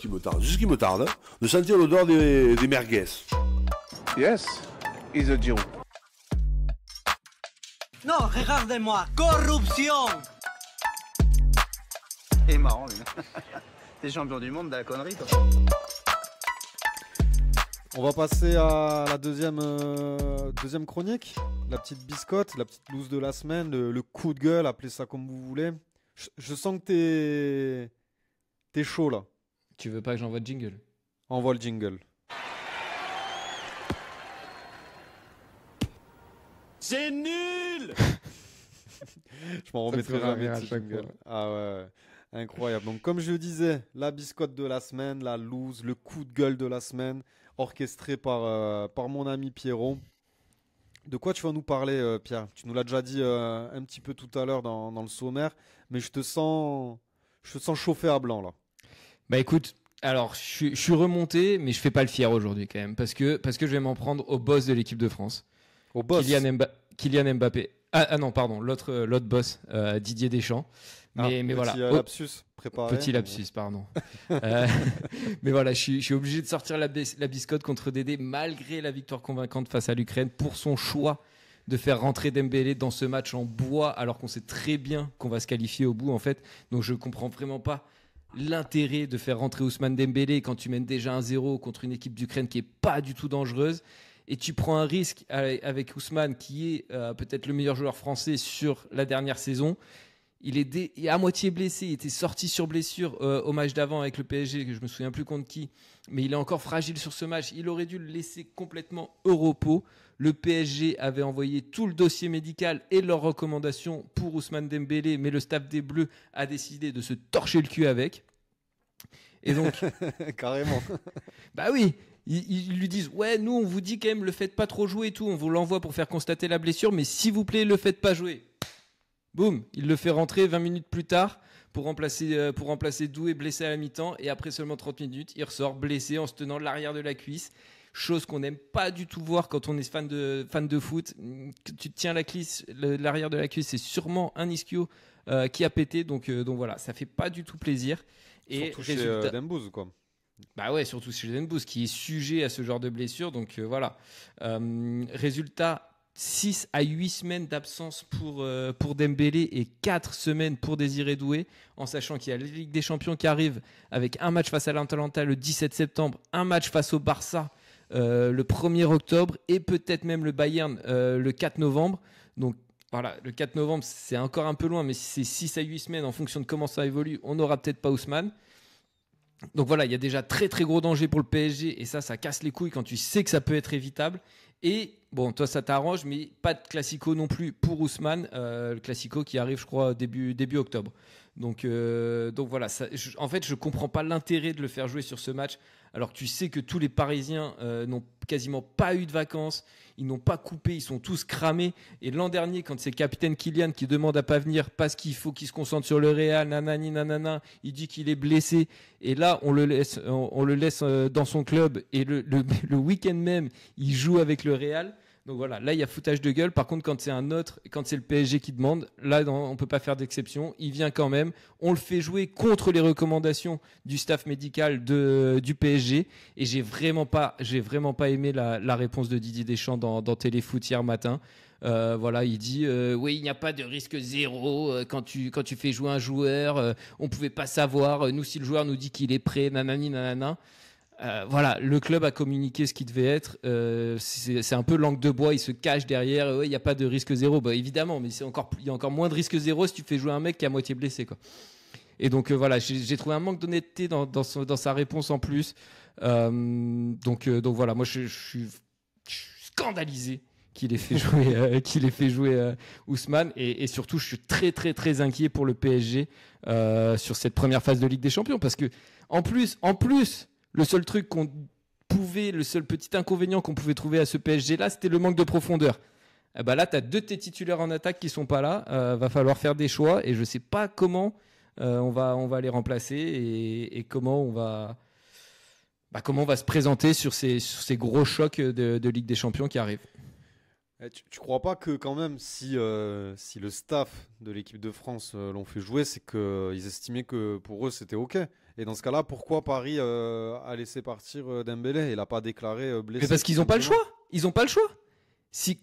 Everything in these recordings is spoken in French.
qui me tarde, juste qui me tarde, de sentir l'odeur des merguez. Yes, he's a Jew. Non, regardez-moi, corruption. C'est marrant, lui. T'es champion du monde de la connerie, toi. On va passer à la deuxième chronique. La petite biscotte, la petite loose de la semaine, le coup de gueule, appelez ça comme vous voulez. Je sens que t'es chaud là. Tu veux pas que j'envoie le jingle? Envoie le jingle. C'est nul. Je m'en remettrai jamais de ce jingle. Ah ouais, incroyable. Donc comme je le disais, la biscotte de la semaine, la loose, le coup de gueule de la semaine, orchestré par mon ami Pierrot. De quoi tu vas nous parler, Pierre? Tu nous l'as déjà dit un petit peu tout à l'heure dans le sommaire, mais je te sens chauffé à blanc là. Bah écoute, alors je suis remonté, mais je fais pas le fier aujourd'hui quand même, parce que je vais m'en prendre au boss de l'équipe de France. Au boss. Kylian Mbappé. Ah non, pardon, l'autre boss, Didier Deschamps. Mais voilà. Lapsus préparé. Petit lapsus, pardon. Mais voilà, je suis obligé de sortir la biscotte contre Dédé malgré la victoire convaincante face à l'Ukraine pour son choix de faire rentrer Dembélé dans ce match en bois alors qu'on sait très bien qu'on va se qualifier au bout en fait. Donc je comprends vraiment pas l'intérêt de faire rentrer Ousmane Dembélé quand tu mènes déjà 1-0 contre une équipe d'Ukraine qui est pas du tout dangereuse. Et tu prends un risque avec Ousmane qui est peut-être le meilleur joueur français sur la dernière saison. Il est à moitié blessé, il était sorti sur blessure au match d'avant avec le PSG, que je me souviens plus contre qui, mais il est encore fragile sur ce match. Il aurait dû le laisser complètement au repos. Le PSG avait envoyé tout le dossier médical et leurs recommandations pour Ousmane Dembélé, mais le staff des Bleus a décidé de se torcher le cul avec. Et donc, carrément. Bah oui, ils lui disent ouais, nous on vous dit quand même le faites pas trop jouer et tout, on vous l'envoie pour faire constater la blessure, mais s'il vous plaît le faites pas jouer. Boum, il le fait rentrer 20 minutes plus tard pour remplacer Doué blessé à la mi-temps, et après seulement 30 minutes, il ressort blessé en se tenant de l'arrière de la cuisse. Chose qu'on n'aime pas du tout voir quand on est fan de foot. Tu te tiens l'arrière de la cuisse, c'est sûrement un ischio qui a pété, donc voilà, ça fait pas du tout plaisir. Et surtout chez Dembouz, quoi. Bah ouais, surtout chez Dembouz qui est sujet à ce genre de blessure, donc voilà. Résultat, 6 à 8 semaines d'absence pour Dembélé et 4 semaines pour Désiré Doué, en sachant qu'il y a la Ligue des Champions qui arrive avec un match face à l'Atalanta le 17 septembre, un match face au Barça le 1er octobre et peut-être même le Bayern le 4 novembre. Donc voilà, le 4 novembre, c'est encore un peu loin, mais si c'est 6 à 8 semaines en fonction de comment ça évolue, on n'aura peut-être pas Ousmane. Donc voilà, il y a déjà très très gros danger pour le PSG et ça casse les couilles quand tu sais que ça peut être évitable. Et bon, toi ça t'arrange, mais pas de classico non plus pour Ousmane, le classico qui arrive je crois début octobre. Donc voilà, en fait je comprends pas l'intérêt de le faire jouer sur ce match, alors que tu sais que tous les Parisiens n'ont quasiment pas eu de vacances, ils n'ont pas coupé, ils sont tous cramés. Et l'an dernier, quand c'est le capitaine Kylian qui demande à pas venir parce qu'il faut qu'il se concentre sur le Real, nanani nanana, il dit qu'il est blessé, et là on le laisse dans son club, et le week-end même il joue avec le Real. Donc voilà, là il y a foutage de gueule. Par contre, quand c'est le PSG qui demande, là on peut pas faire d'exception. Il vient quand même. On le fait jouer contre les recommandations du staff médical du PSG. Et j'ai vraiment pas aimé la réponse de Didier Deschamps dans Téléfoot hier matin. Voilà, il dit oui, il n'y a pas de risque zéro quand tu fais jouer un joueur. On pouvait pas savoir. Nous, si le joueur nous dit qu'il est prêt, nanani nanana. Voilà, le club a communiqué ce qui devait être. C'est un peu langue de bois, il se cache derrière. Ouais, il n'y a pas de risque zéro. Bah évidemment, mais il y a encore moins de risque zéro si tu fais jouer un mec qui est à moitié blessé, quoi. Et donc voilà, j'ai trouvé un manque d'honnêteté dans sa réponse en plus. Donc voilà, moi je suis scandalisé qu'il ait fait jouer Ousmane, et surtout je suis très très très inquiet pour le PSG sur cette première phase de Ligue des Champions, parce que en plus le seul petit inconvénient qu'on pouvait trouver à ce PSG là, c'était le manque de profondeur. Et bah là t'as deux de tes titulaires en attaque qui sont pas là, va falloir faire des choix, et je sais pas comment on va les remplacer, et comment on va se présenter sur ces gros chocs de Ligue des Champions qui arrivent. Tu crois pas que quand même, si le staff de l'équipe de France l'ont fait jouer, c'est qu'ils estimaient que pour eux c'était OK. Et dans ce cas-là, pourquoi Paris a laissé partir Dembélé? Il n'a pas déclaré blessé. Mais parce qu'ils n'ont pas le choix. Ils n'ont pas le choix.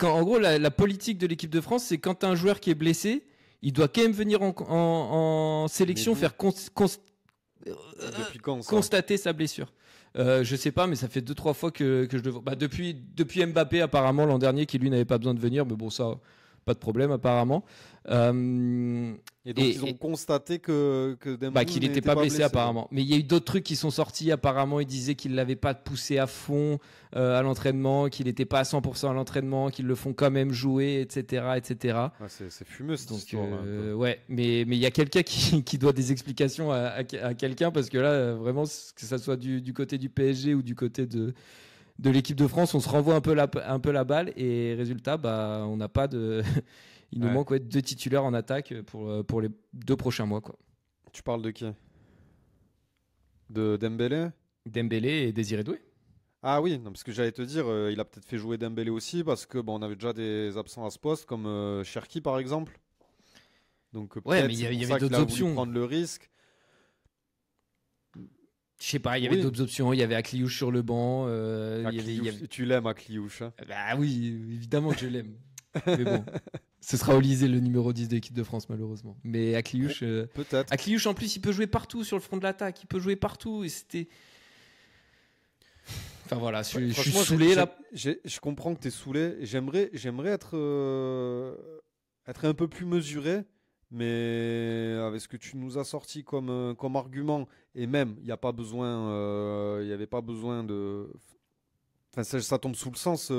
En gros, la politique de l'équipe de France, c'est quand tu as un joueur qui est blessé, il doit quand même venir en sélection faire Depuis quand, ça constater sa blessure. Je sais pas, mais ça fait 2-3 fois que je le vois. Bah, depuis Mbappé, apparemment, l'an dernier, qui lui n'avait pas besoin de venir, mais bon, ça, pas de problème, apparemment. Et donc, ils ont constaté que Dembélé qu'il n'était pas blessé, apparemment. Mais il y a eu d'autres trucs qui sont sortis. Apparemment, ils disaient qu'ils ne l'avaient pas poussé à fond à l'entraînement, qu'il n'était pas à 100% à l'entraînement, qu'ils le font quand même jouer, etc. etc. Ouais, c'est fumeux, cette donc, histoire. Ouais, mais il y a quelqu'un qui doit des explications à quelqu'un, parce que là, vraiment, que ça soit du côté du PSG ou du côté de l'équipe de France, on se renvoie un peu la balle, et résultat, bah, on n'a pas de... Il nous manque 2 titulaires en attaque pour les 2 prochains mois, quoi. Tu parles de qui? De Dembélé? Dembélé et Désiré Doué. Ah oui, non, parce que j'allais te dire, il a peut-être fait jouer Dembélé aussi, parce que on avait déjà des absents à ce poste, comme Cherki par exemple. Donc mais il y avait d'autres options. Prendre le risque. Je sais pas, il y avait d'autres options. Il y avait Akliouche sur le banc. Tu l'aimes, Akliouche, hein? Bah oui, évidemment que je l'aime. Mais bon, ce sera Olysée, le numéro 10 de l'équipe de France, malheureusement. Mais Akliouche, peut-être. Akliouche, en plus, il peut jouer partout sur le front de l'attaque. Il peut jouer partout. Et c'était. Enfin voilà, je suis saoulé là. Je comprends que tu es saoulé. J'aimerais être un peu plus mesuré, mais avec ce que tu nous as sorti comme argument, et même, il n'y a pas besoin, il y avait pas besoin de. Enfin, ça tombe sous le sens.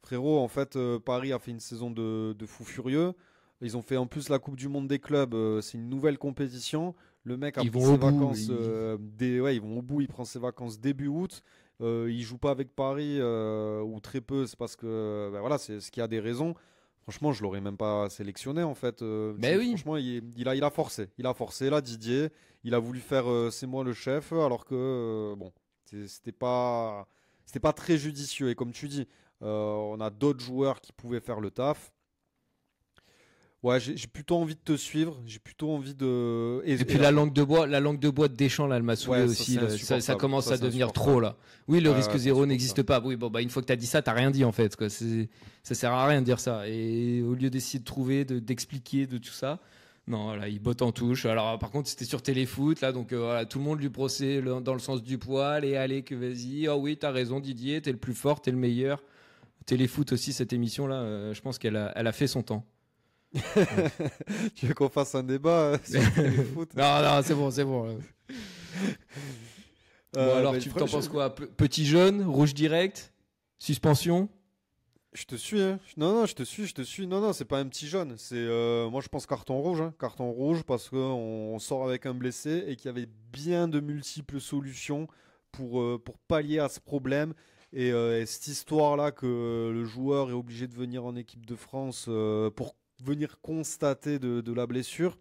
Frérot, en fait, Paris a fait une saison de fou furieux. Ils ont fait en plus la Coupe du Monde des clubs. C'est une nouvelle compétition. Le mec a pris ses vacances. Ils vont au bout. Il prend ses vacances début août. Il joue pas avec Paris ou très peu. C'est parce que voilà, c'est ce qui a des raisons. Franchement, je l'aurais même pas sélectionné en fait. Franchement, il a forcé. Il a forcé là, Didier. Il a voulu faire c'est moi le chef, alors que bon, c'était pas très judicieux. Et comme tu dis. On a d'autres joueurs qui pouvaient faire le taf. Ouais, j'ai plutôt envie de te suivre. J'ai plutôt envie de. Et puis la langue de bois de Deschamps là, elle m'a saoulé aussi. Ça commence à devenir trop là. Oui, le risque zéro n'existe pas. Oui, bon, une fois que tu as dit ça, t'as rien dit en fait. Quoi. Ça sert à rien de dire ça. Et au lieu d'essayer de trouver, d'expliquer, de tout ça. Non, là, il botte en touche. Alors, par contre, c'était sur Téléfoot, là, donc voilà, tout le monde lui brossait dans le sens du poil. Et allez, que vas-y. Oh oui, t'as raison, Didier, t'es le plus fort, t'es le meilleur. Téléfoot aussi, cette émission-là, je pense qu'elle a fait son temps. Tu veux qu'on fasse un débat sur Téléfoot? Non, c'est bon. Bon, alors, tu t'en penses quoi? Petit jaune, rouge direct, suspension? Je te suis, hein. Non, je te suis. Non, c'est pas un petit jaune. C'est moi, je pense carton rouge. Hein. Carton rouge parce qu'on sort avec un blessé et qu'il y avait bien de multiples solutions pour pallier à ce problème. Et cette histoire-là que le joueur est obligé de venir en équipe de France pour venir constater de la blessure,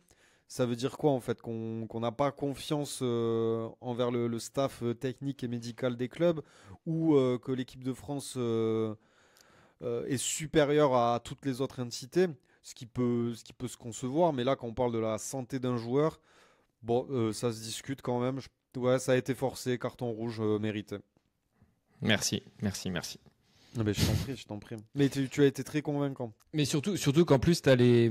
ça veut dire quoi en fait? Qu'on n'a pas confiance envers le staff technique et médical des clubs, ou que l'équipe de France est supérieure à toutes les autres entités, ce qui peut se concevoir. Mais là, quand on parle de la santé d'un joueur, bon, ça se discute quand même. Ouais, ça a été forcé, carton rouge mérité. Merci. Ah ben, je t'en prie. Mais tu as été très convaincant. Mais surtout qu'en plus, t'as les.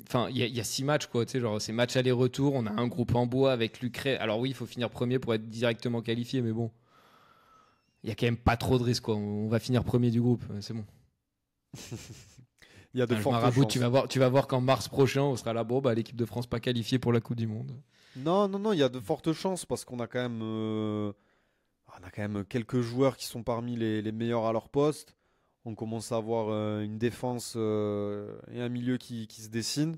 Enfin, il y a 6 matchs, quoi. Tu sais, genre, c'est match aller-retour. On a un groupe en bois avec l'Ukraine. Alors, oui, il faut finir premier pour être directement qualifié, mais bon. Il y a quand même pas trop de risques, quoi. On va finir premier du groupe. C'est bon. Il y a de fortes chances. Tu vas voir qu'en mars prochain, on sera là. Bon, l'équipe de France pas qualifiée pour la Coupe du Monde. Non, il y a de fortes chances parce qu'on a quand même. On a quand même quelques joueurs qui sont parmi les meilleurs à leur poste. On commence à avoir une défense et un milieu qui se dessinent.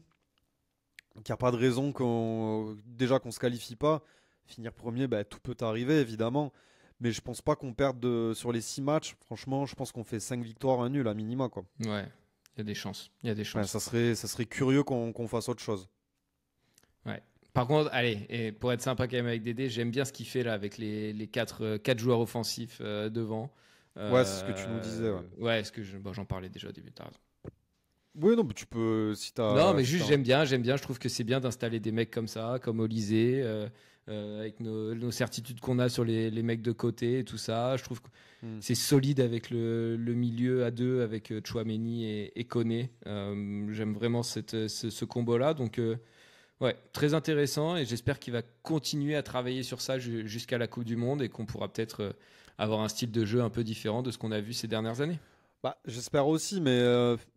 Donc il n'y a pas de raison qu'on ne se qualifie pas. Finir premier, tout peut arriver évidemment. Mais je pense pas qu'on perde sur les 6 matchs. Franchement, je pense qu'on fait 5 victoires, 1 nul à minima, quoi. Ouais, il y a des chances. Ouais, ça serait curieux qu'on fasse autre chose. Ouais. Par contre, allez, et pour être sympa quand même avec Dédé, j'aime bien ce qu'il fait là avec les 4 joueurs offensifs devant. Ouais, c'est ce que tu nous disais. Ouais, j'en parlais déjà au début. T'as raison. Oui, non, mais tu peux si t'as. Non, mais juste j'aime bien. Je trouve que c'est bien d'installer des mecs comme ça, comme Olysée, avec nos certitudes qu'on a sur les mecs de côté et tout ça. Je trouve que c'est solide avec le milieu à deux, avec Tchouaméni et Koné. J'aime vraiment ce combo-là. Donc, ouais, très intéressant. Et j'espère qu'il va continuer à travailler sur ça jusqu'à la Coupe du Monde et qu'on pourra peut-être avoir un style de jeu un peu différent de ce qu'on a vu ces dernières années. Bah, j'espère aussi, mais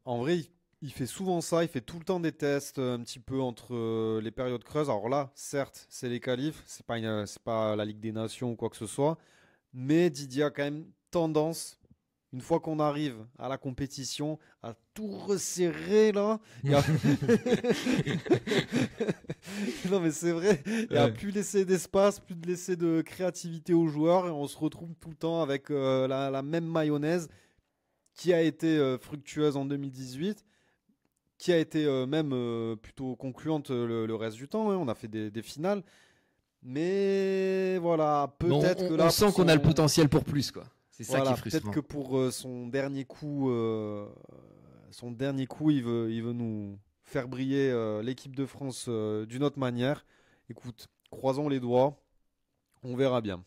en vrai, il fait souvent ça. Il fait tout le temps des tests un petit peu entre les périodes creuses. Alors là, certes, c'est les qualifs, c'est pas la Ligue des Nations ou quoi que ce soit, mais Didier a quand même tendance, une fois qu'on arrive à la compétition, à tout resserrer là. Non, mais c'est vrai. Et à plus laisser d'espace, plus de laisser de créativité aux joueurs. Et on se retrouve tout le temps avec la même mayonnaise qui a été fructueuse en 2018, qui a été même plutôt concluante le reste du temps. Hein. On a fait des finales. Mais voilà, peut-être que là. On sent qu'on a le potentiel pour plus, quoi. C'est ça qui est frustrant. Peut-être que pour son dernier coup, il veut nous faire briller l'équipe de France d'une autre manière. Écoute, croisons les doigts, on verra bien.